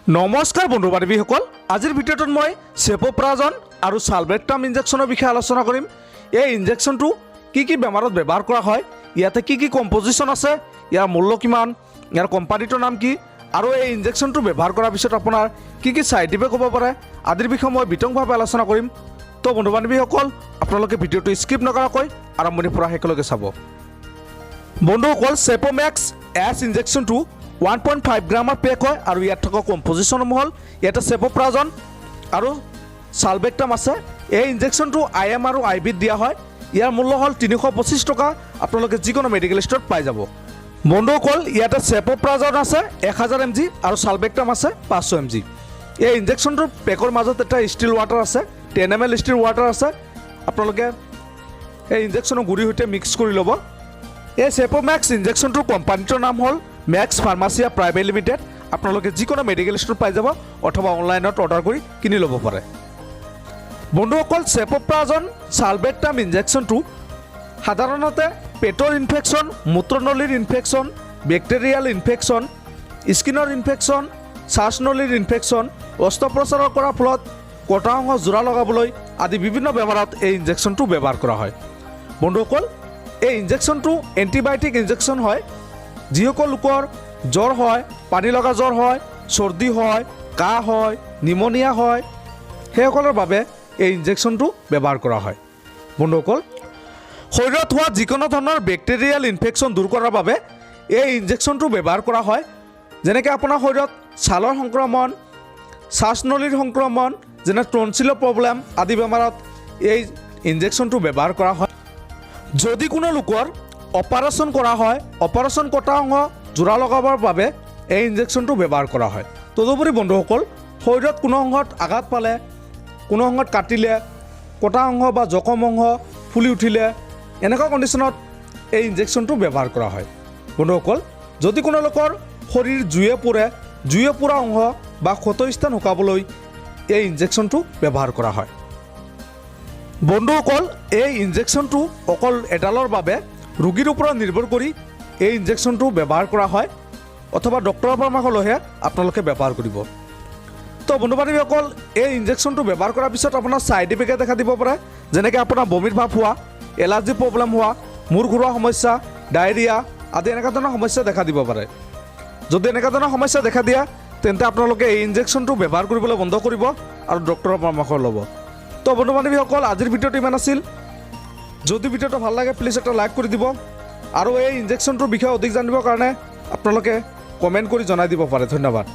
নমস্কাৰ বন্ধু বান্ধৱীসকল, আজিৰ ভিডিঅ'টোত মই চেফোপেৰাজ'ন আৰু সালবেক্টাম ইনজেকশ্যনৰ বিষয়ে আলোচনা কৰিম। এই ইনজেকশ্যনটো কি বেমাৰত ব্যৱহাৰ কৰা হয়, ইয়াতে কি কম্পজিশ্যন আছে, ইয়াৰ মূল্য কিমান, ইয়াৰ কোম্পানীটোৰ নাম কি, আৰু এই ইনজেকশ্যনটো ব্যৱহাৰ কৰাৰ পিছত আপোনাৰ কি ছাইড ইফেক্ট হ'ব পাৰে আদিৰ বিষয়ে মই বিতংভাৱে আলোচনা কৰিম। তো বন্ধু বান্ধৱীসকল, আপোনালোকে ভিডিঅ'টো স্কিপ নকৰাকৈ আৰম্ভণিৰ পৰা শেষলৈকে চাব। বন্ধুসকল, চেফোমেক্স এছ ইনজেকশ্যনটো 1.5 গ্ৰামৰ পেক হয় আৰু ইয়াত থকা কম্পজিশ্যনসমূহ হ'ল ইয়াতে চেফোপেৰাজ'ন আৰু সালবেক্টাম আছে। এই ইনজেকশ্যনটো IM আৰু IVত দিয়া হয়। ইয়াৰ মূল্য হ'ল 325 টকা। আপোনালোকে যিকোনো মেডিকেল ষ্ট'ৰত পাই যাব। বন্ধুসকল, ইয়াতে চেফোপেৰাজ'ন আছে 1000 mg আৰু সালবেক্টাম আছে 500 mg। এই ইনজেকশ্যনটোৰ পেকৰ মাজত এটা ষ্টিল ৱাটাৰ আছে, 10 ml ষ্টিল ৱাটাৰ আছে। আপোনালোকে এই ইনজেকশ্যনৰ গুড়িৰ সৈতে মিক্স কৰি ল'ব। এই চেফোমেক্স ইনজেকশ্যনটোৰ কোম্পানীটোৰ নাম হ'ল মেক্স ফাৰ্মাচিয়া প্ৰাইভেট লিমিটেড। আপোনালোকে যিকোনো মেডিকেল ষ্ট'ৰত পাই যাব অথবা অনলাইনত অৰ্ডাৰ কৰি কিনি ল'ব পাৰে। বন্ধুসকল, চেফোপেৰাজ'ন সালবেক্টাম ইনজেকশ্যনটো সাধাৰণতে পেটৰ ইনফেকশ্যন, মূত্ৰনলীৰ ইনফেকশ্যন, বেক্টেৰিয়েল ইনফেকশ্যন, স্কিনৰ ইনফেকশ্যন, শ্বাসনলীৰ ইনফেকশ্যন, অস্ত্ৰোপচাৰ কৰাৰ ফলত কটা অংশ জোৰা লগাবলৈ আদি বিভিন্ন বেমাৰত এই ইনজেকশ্যনটো ব্যৱহাৰ কৰা হয়। বন্ধুসকল, এই ইনজেকশ্যনটো এণ্টিবায়'টিক ইনজেকশ্যন হয়। যিসকল লোকৰ জ্বৰ হয়, পানী লগা জ্বৰ হয়, চৰ্দি হয়, কাহ হয়, নিমনিয়া হয়, সেইসকলৰ বাবে এই ইনজেকশ্যনটো ব্যৱহাৰ কৰা হয়। বন্ধুসকল, শৰীৰত হোৱা যিকোনো ধৰণৰ বেক্টেৰিয়েল ইনফেকশ্যন দূৰ কৰাৰ বাবে এই ইনজেকশ্যনটো ব্যৱহাৰ কৰা হয়। যেনেকৈ আপোনাৰ শৰীৰত ছালৰ সংক্ৰমণ, শ্বাসনলীৰ সংক্ৰমণ, যেনে টনচিলৰ প্ৰব্লেম আদি বেমাৰত এই ইনজেকশ্যনটো ব্যৱহাৰ কৰা হয়। যদি কোনো লোকৰ অপাৰেশ্যন কৰা হয়, অপাৰেশ্যন কটা অংশ জোৰা লগাবৰ বাবে এই ইনজেকশ্যনটো ব্যৱহাৰ কৰা হয়। তদুপৰি বন্ধুসকল, শৰীৰত কোনো অংশত আঘাত পালে, কোনো অংশত কাটিলে, কটা অংশ বা জখম অংশ ফুলি উঠিলে, এনেকুৱা কণ্ডিশ্যনত এই ইনজেকশ্যনটো ব্যৱহাৰ কৰা হয়। বন্ধুসকল, যদি কোনো লোকৰ শৰীৰ জুয়ে পোৰা অংশ বা ক্ষতস্থান শুকাবলৈ এই ইনজেকশ্যনটো ব্যৱহাৰ কৰা হয়। বন্ধুসকল, এই ইনজেকশ্যনটো অকল এডালৰ বাবে ৰোগীৰ ওপৰত নিৰ্ভৰ কৰি এই ইনজেকশ্যনটো ব্যৱহাৰ কৰা হয় অথবা ডক্টৰৰ পৰামৰ্শ লৈহে আপোনালোকে ব্যৱহাৰ কৰিব। তো বন্ধু বান্ধৱীসকল, এই ইনজেকশ্যনটো ব্যৱহাৰ কৰাৰ পিছত আপোনাৰ ছাইড ইফেক্টে দেখা দিব পাৰে, যেনেকৈ আপোনাৰ বমিৰ ভাৱ হোৱা, এলাৰ্জি প্ৰব্লেম হোৱা, মূৰ ঘূৰোৱা সমস্যা, ডায়েৰিয়া আদি এনেকুৱা ধৰণৰ সমস্যা দেখা দিব পাৰে। যদি এনেকুৱা ধৰণৰ সমস্যা দেখা দিয়ে তেন্তে আপোনালোকে এই ইনজেকশ্যনটো ব্যৱহাৰ কৰিবলৈ বন্ধ কৰিব আৰু ডক্টৰৰ পৰামৰ্শ ল'ব। তো বন্ধু বান্ধৱীসকল, আজিৰ ভিডিঅ'টো ইমান আছিল। যদি ভিডিঅ'টো ভাল লাগে প্লিজ এটা লাইক কৰি দিব আৰু এই ইনজেকশ্যনটোৰ বিষয়ে অধিক জানিবৰ কাৰণে আপোনালোকে কমেণ্ট কৰি জনাই দিব পাৰে। ধন্যবাদ।